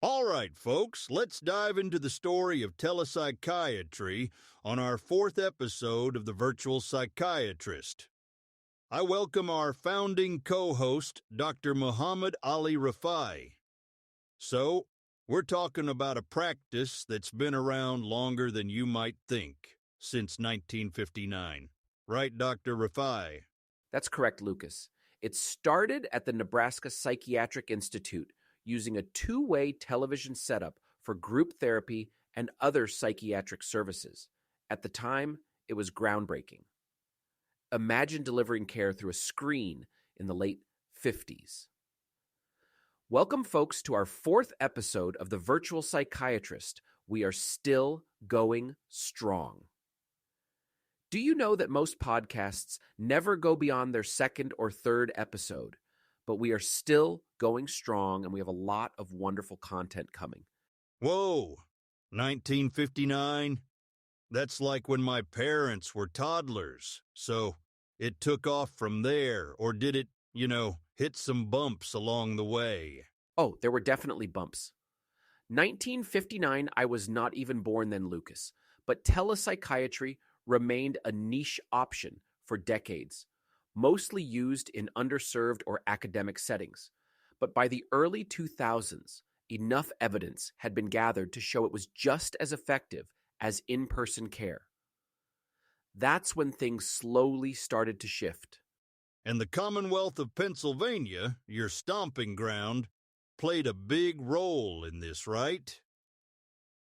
All right, folks, let's dive into the story of telepsychiatry on our fourth episode of the Virtual Psychiatrist. I welcome our founding co-host, Dr. Muhammad Ali Rifai. So, we're talking about a practice that's been around longer than you might think, since 1959. Right, Dr. Rifai? That's correct, Lucas. It started at the Nebraska Psychiatric Institute using a two-way television setup for group therapy and other psychiatric services. At the time, it was groundbreaking. Imagine delivering care through a screen in the late 50s. Welcome, folks, to our fourth episode of the Virtual Psychiatrist. We are still going strong. Do you know that most podcasts never go beyond their second or third episode? But we are still going strong, and we have a lot of wonderful content coming. Whoa, 1959? That's like when my parents were toddlers, so it took off from there, or did it, hit some bumps along the way? Oh, there were definitely bumps. 1959, I was not even born then, Lucas, but telepsychiatry remained a niche option for decades, mostly used in underserved or academic settings. But by the early 2000s, enough evidence had been gathered to show it was just as effective as in-person care. That's when things slowly started to shift. And the Commonwealth of Pennsylvania, your stomping ground, played a big role in this, right?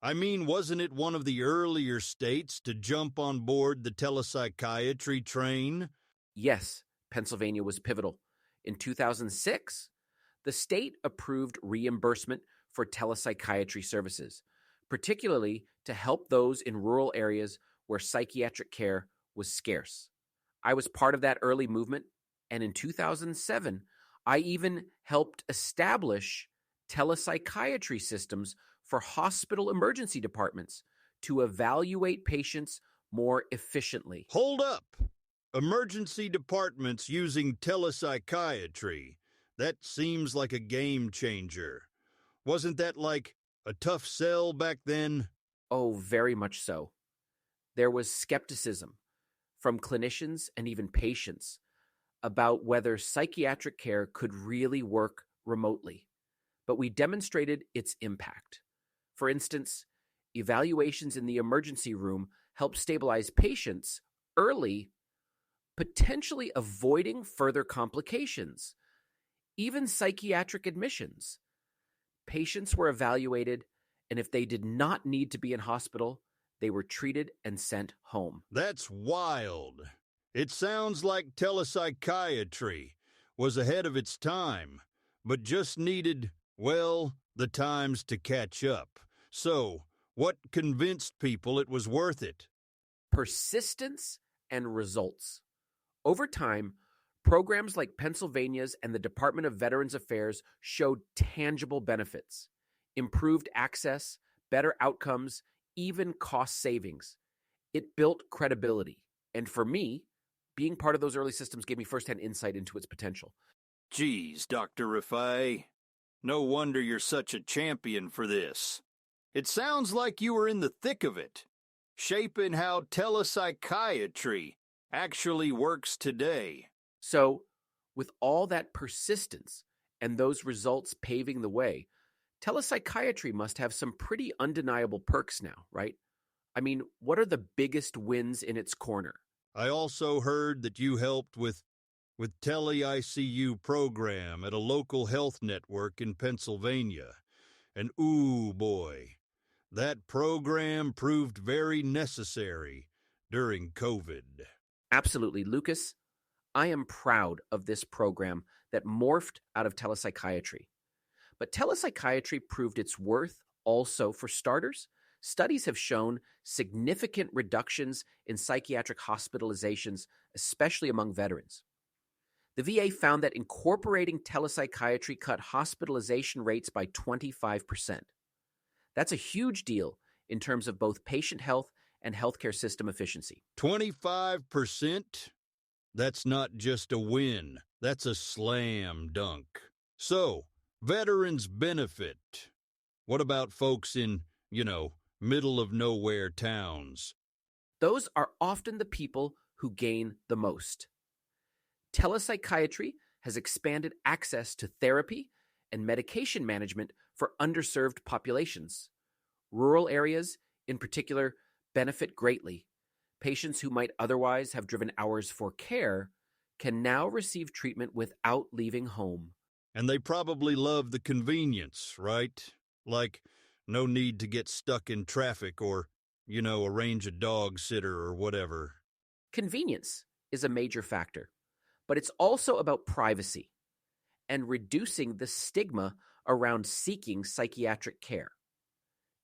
I mean, wasn't it one of the earlier states to jump on board the telepsychiatry train? Yes, Pennsylvania was pivotal. In 2006, the state approved reimbursement for telepsychiatry services, particularly to help those in rural areas where psychiatric care was scarce. I was part of that early movement, and in 2007, I even helped establish telepsychiatry systems for hospital emergency departments to evaluate patients more efficiently. Hold up! Emergency departments using telepsychiatry. That seems like a game changer. Wasn't that like a tough sell back then? Oh, very much so. There was skepticism from clinicians and even patients about whether psychiatric care could really work remotely. But we demonstrated its impact. For instance, evaluations in the emergency room helped stabilize patients early, potentially avoiding further complications, even psychiatric admissions. Patients were evaluated, and if they did not need to be in hospital, they were treated and sent home. That's wild. It sounds like telepsychiatry was ahead of its time, but just needed, the times to catch up. So, what convinced people it was worth it? Persistence and results. Over time, programs like Pennsylvania's and the Department of Veterans Affairs showed tangible benefits, improved access, better outcomes, even cost savings. It built credibility. And for me, being part of those early systems gave me firsthand insight into its potential. Geez, Dr. Rifai. No wonder you're such a champion for this. It sounds like you were in the thick of it, shaping how telepsychiatry actually works today. So, with all that persistence and those results paving the way, telepsychiatry must have some pretty undeniable perks now, right? I mean, what are the biggest wins in its corner? I also heard that you helped with tele-ICU program at a local health network in Pennsylvania. And ooh boy, that program proved very necessary during COVID. Absolutely, Lucas. I am proud of this program that morphed out of telepsychiatry. But telepsychiatry proved its worth also for starters. Studies have shown significant reductions in psychiatric hospitalizations, especially among veterans. The VA found that incorporating telepsychiatry cut hospitalization rates by 25%. That's a huge deal in terms of both patient health and healthcare system efficiency. 25%? That's not just a win, that's a slam dunk. So, veterans benefit. What about folks in, middle of nowhere towns? Those are often the people who gain the most. Telepsychiatry has expanded access to therapy and medication management for underserved populations. Rural areas, in particular, benefit greatly. Patients who might otherwise have driven hours for care can now receive treatment without leaving home. And they probably love the convenience, right? Like, no need to get stuck in traffic or, arrange a dog sitter or whatever. Convenience is a major factor, but it's also about privacy and reducing the stigma around seeking psychiatric care.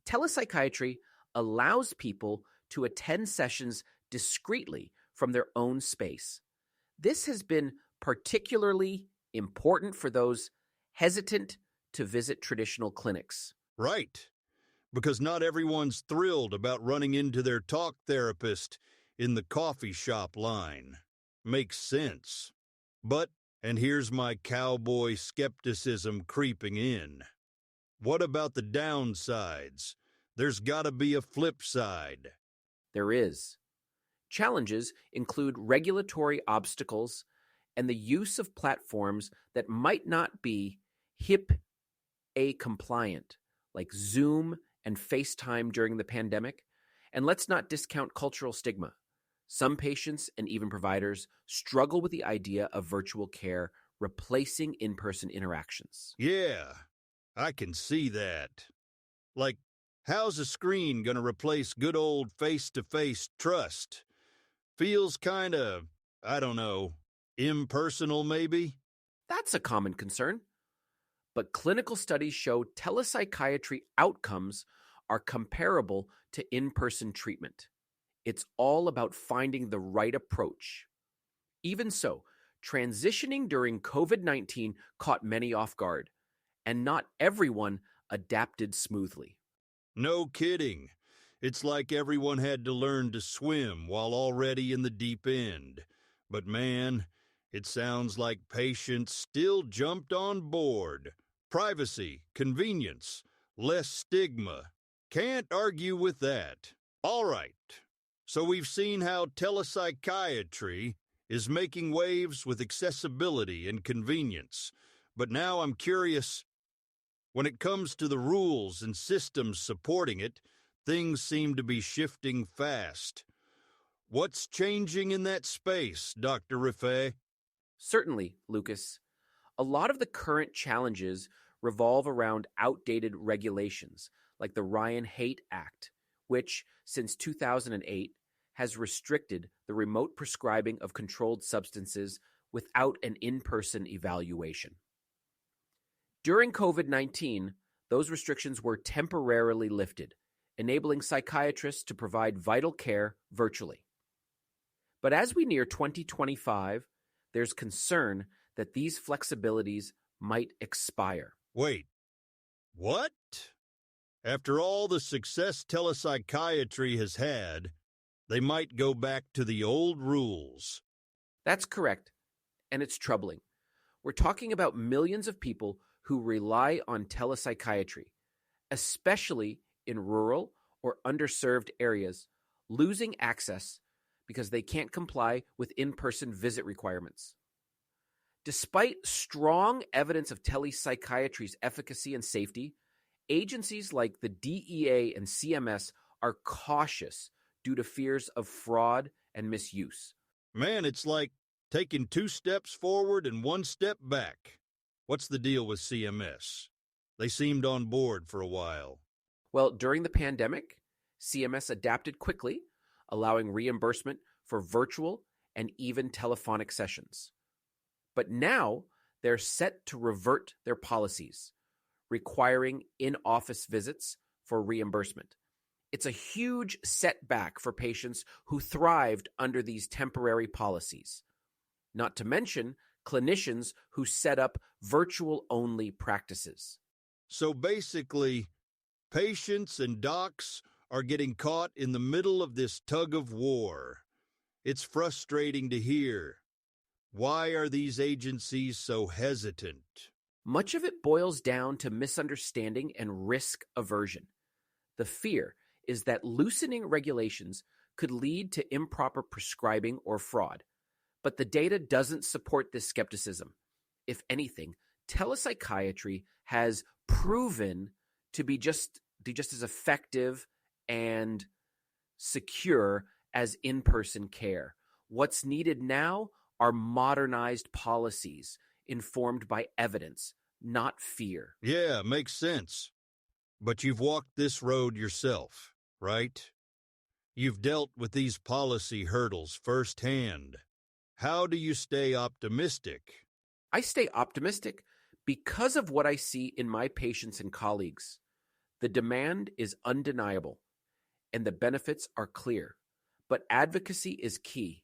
Telepsychiatry allows people to attend sessions discreetly from their own space. This has been particularly important for those hesitant to visit traditional clinics. Right, because not everyone's thrilled about running into their talk therapist in the coffee shop line. Makes sense. But, and here's my cowboy skepticism creeping in, what about the downsides? There's gotta be a flip side. There is. Challenges include regulatory obstacles and the use of platforms that might not be HIPAA compliant, like Zoom and FaceTime during the pandemic. And let's not discount cultural stigma. Some patients and even providers struggle with the idea of virtual care replacing in-person interactions. Yeah, I can see that. Like, how's a screen gonna replace good old face-to-face trust? Feels kinda, I don't know, impersonal maybe? That's a common concern. But clinical studies show telepsychiatry outcomes are comparable to in-person treatment. It's all about finding the right approach. Even so, transitioning during COVID-19 caught many off guard, and not everyone adapted smoothly. No kidding. It's like everyone had to learn to swim while already in the deep end. But man, it sounds like patients still jumped on board. Privacy, convenience, less stigma. Can't argue with that. All right. So we've seen how telepsychiatry is making waves with accessibility and convenience. But now I'm curious, when it comes to the rules and systems supporting it, things seem to be shifting fast. What's changing in that space, Dr. Rifai? Certainly, Lucas. A lot of the current challenges revolve around outdated regulations, like the Ryan-Haight Act, which, since 2008, has restricted the remote prescribing of controlled substances without an in-person evaluation. During COVID-19, those restrictions were temporarily lifted, enabling psychiatrists to provide vital care virtually. But as we near 2025, there's concern that these flexibilities might expire. Wait, what? After all the success telepsychiatry has had, they might go back to the old rules. That's correct, and it's troubling. We're talking about millions of people who rely on telepsychiatry, especially in rural or underserved areas, losing access because they can't comply with in-person visit requirements. Despite strong evidence of telepsychiatry's efficacy and safety, agencies like the DEA and CMS are cautious due to fears of fraud and misuse. Man, it's like taking 2 steps forward and 1 step back. What's the deal with CMS? They seemed on board for a while. Well, during the pandemic, CMS adapted quickly, allowing reimbursement for virtual and even telephonic sessions. But now they're set to revert their policies, requiring in-office visits for reimbursement. It's a huge setback for patients who thrived under these temporary policies, not to mention clinicians who set up virtual-only practices. So basically, patients and docs are getting caught in the middle of this tug of war. It's frustrating to hear. Why are these agencies so hesitant? Much of it boils down to misunderstanding and risk aversion. The fear is that loosening regulations could lead to improper prescribing or fraud, but the data doesn't support this skepticism. If anything, telepsychiatry has proven to be just as effective and secure as in-person care. What's needed now are modernized policies informed by evidence, not fear. Yeah, makes sense. But you've walked this road yourself, right? You've dealt with these policy hurdles firsthand. How do you stay optimistic? I stay optimistic because of what I see in my patients and colleagues. The demand is undeniable, and the benefits are clear. But advocacy is key.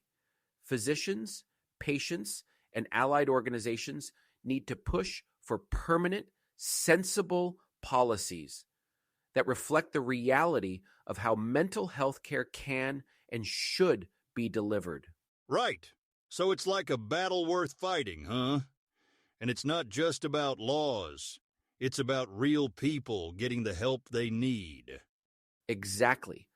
Physicians, patients, and allied organizations need to push for permanent, sensible policies that reflect the reality of how mental health care can and should be delivered. Right. So it's like a battle worth fighting, huh? And it's not just about laws. It's about real people getting the help they need. Exactly.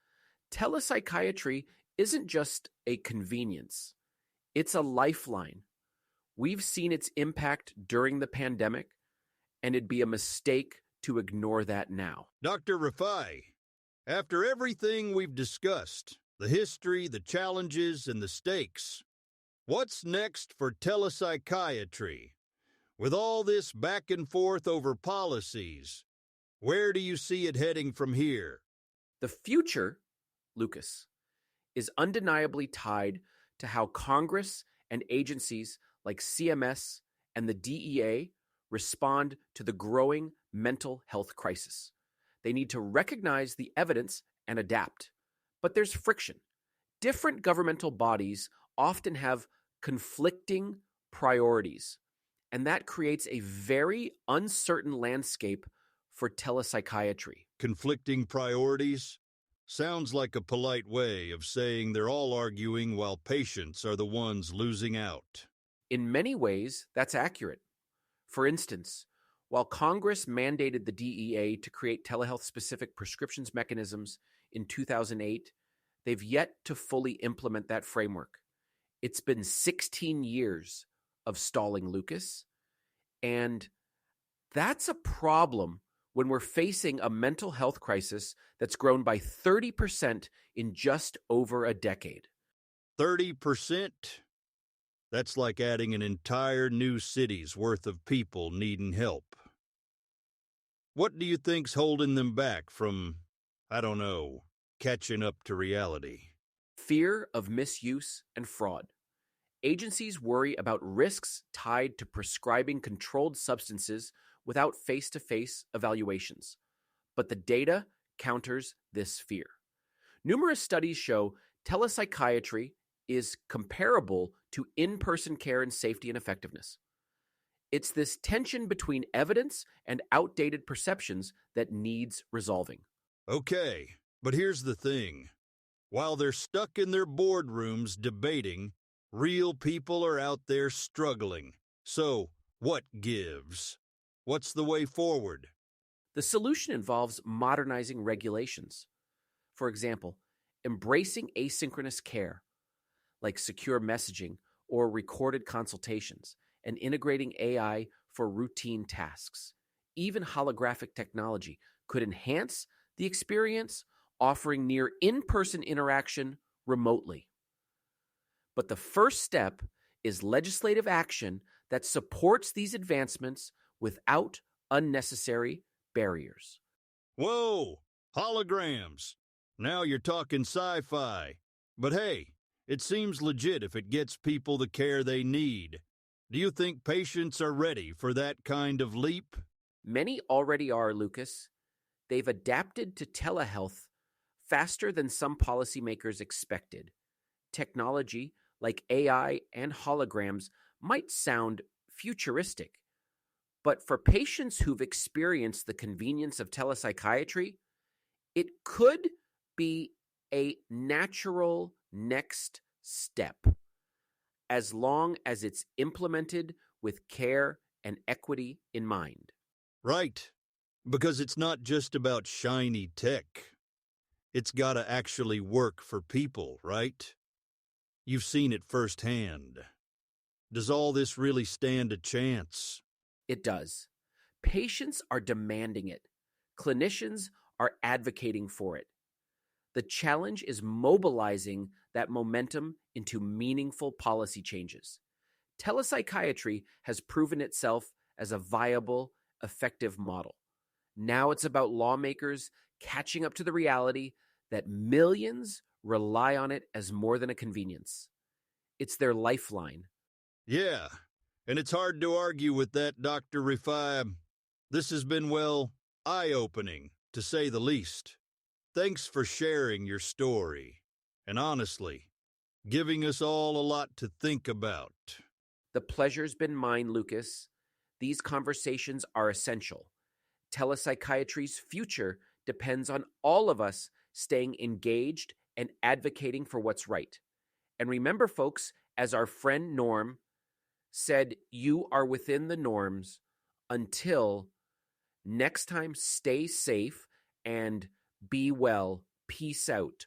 Telepsychiatry isn't just a convenience. It's a lifeline. We've seen its impact during the pandemic, and it'd be a mistake to ignore that now. Dr. Rifai, after everything we've discussed, the history, the challenges, and the stakes, what's next for telepsychiatry? With all this back and forth over policies, where do you see it heading from here? The future, Lucas, is undeniably tied to how Congress and agencies like CMS and the DEA respond to the growing mental health crisis. They need to recognize the evidence and adapt. But there's friction. Different governmental bodies often have conflicting priorities, and that creates a very uncertain landscape for telepsychiatry. Conflicting priorities? Sounds like a polite way of saying they're all arguing while patients are the ones losing out. In many ways, that's accurate. For instance, while Congress mandated the DEA to create telehealth-specific prescriptions mechanisms in 2008, they've yet to fully implement that framework. It's been 16 years of stalling, Lucas, and that's a problem when we're facing a mental health crisis that's grown by 30% in just over a decade. 30%? That's like adding an entire new city's worth of people needing help. What do you think's holding them back from, catching up to reality? Fear of misuse and fraud. Agencies worry about risks tied to prescribing controlled substances without face-to-face evaluations. But the data counters this fear. Numerous studies show telepsychiatry is comparable to in-person care in safety and effectiveness. It's this tension between evidence and outdated perceptions that needs resolving. Okay, but here's the thing. While they're stuck in their boardrooms debating, real people are out there struggling. So, what gives? What's the way forward? The solution involves modernizing regulations. For example, embracing asynchronous care, like secure messaging or recorded consultations, and integrating AI for routine tasks. Even holographic technology could enhance the experience, offering near in-person interaction remotely. But the first step is legislative action that supports these advancements without unnecessary barriers. Whoa! Holograms! Now you're talking sci-fi. But hey, it seems legit if it gets people the care they need. Do you think patients are ready for that kind of leap? Many already are, Lucas. They've adapted to telehealth faster than some policymakers expected. Technology like AI and holograms might sound futuristic, but for patients who've experienced the convenience of telepsychiatry, it could be a natural next step, as long as it's implemented with care and equity in mind. Right. Because it's not just about shiny tech. It's got to actually work for people, right? You've seen it firsthand. Does all this really stand a chance? It does. Patients are demanding it. Clinicians are advocating for it. The challenge is mobilizing that momentum into meaningful policy changes. Telepsychiatry has proven itself as a viable, effective model. Now it's about lawmakers catching up to the reality that millions rely on it as more than a convenience. It's their lifeline. Yeah, and it's hard to argue with that, Dr. Rifai. This has been, well, eye-opening, to say the least. Thanks for sharing your story, and honestly, giving us all a lot to think about. The pleasure's been mine, Lucas. These conversations are essential. Telepsychiatry's future depends on all of us staying engaged and advocating for what's right. And remember, folks, as our friend Norm said, you are within the norms. Until next time, stay safe and be well. Peace out.